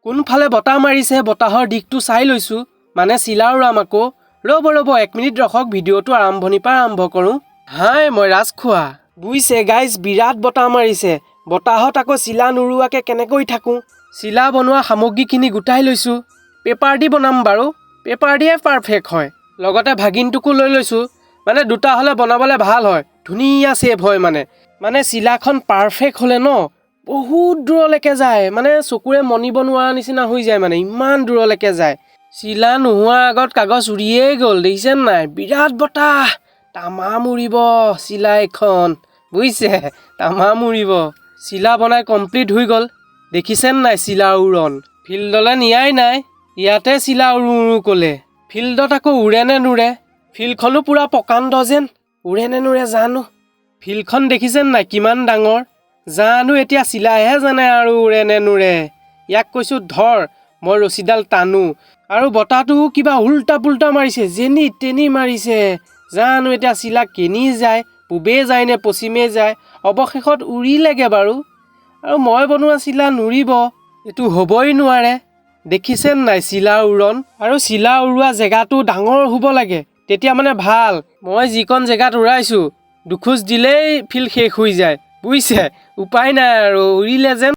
কোনফালে বতাহ মাৰিছে বতাহৰ দিকটো চাই লৈছোঁ মানে চিলা উৰাম আকৌ ৰ'ব 1 মিনিট ৰখক ভিডিঅ'টো আৰম্ভণিৰ পৰা আৰম্ভ কৰোঁ হাই মই ৰাজখোৱা বুইছে গাইজ বিৰাট বতাহ মাৰিছে বতাহত আকৌ চিলা নুৰুৱাকৈ কেনেকৈ থাকোঁ চিলা বনোৱা সামগ্ৰীখিনি গোটাই লৈছোঁ পেপাৰ দি বনাম বাৰু পেপাৰ দিয়ে পাৰফেক্ট হয় লগতে ভাগিনটোকো লৈ লৈছোঁ মানে দুটা হ'লে বনাবলৈ ভাল হয় ধুনীয়া ছেভ হয় মানে চিলাখন পাৰফেক্ট হ'লে ন বহুত দূৰলৈকে যায় মানে চকুৰে মনিব নোৱাৰা নিচিনা হৈ যায় মানে ইমান দূৰলৈকে যায় চিলা নোহোৱাৰ আগত কাগজ উৰিয়েই গ'ল দেখিছেন নাই বিৰাট বতাহ তামাম উৰিব চিলা এখন বুজিছে তামাম উৰিব চিলা বনাই কমপ্লিট হৈ গ'ল দেখিছেন নাই চিলা উৰণ ফিল্ডলৈ নিয়াই নাই ইয়াতে চিলা উৰু ক'লে ফিল্ডত আকৌ উৰে নে নুৰে ফিল্ডখনো পূৰা প্ৰকাণ্ড যেন উৰে নে নুৰে জানো ফিল্ডখন দেখিছেন নাই কিমান ডাঙৰ জানো এতিয়া চিলাইহে জানে আৰু উৰে নে নুৰে ইয়াক কৈছোঁ ধৰ মই ৰছীডাল টানো আৰু বতাহটো কিবা উল্টা পুল্টা মাৰিছে যেনি তেনি মাৰিছে জানো এতিয়া চিলা কেনি যায় পূবে যায় নে পশ্চিমে যায় অৱশেষত উৰিলেগৈ বাৰু আৰু মই বনোৱা চিলা নুৰিব এইটো হ'বই নোৱাৰে দেখিছেন নাই চিলা উৰণ আৰু চিলা উৰোৱা জেগাটো ডাঙৰ হ'ব লাগে তেতিয়া মানে ভাল মই যিকণ জেগাত উৰাইছোঁ দুখোজ দিলেই ফিল্ড শেষ হৈ যায় বুজিছে উপায় নাই আৰু উৰিলে যেন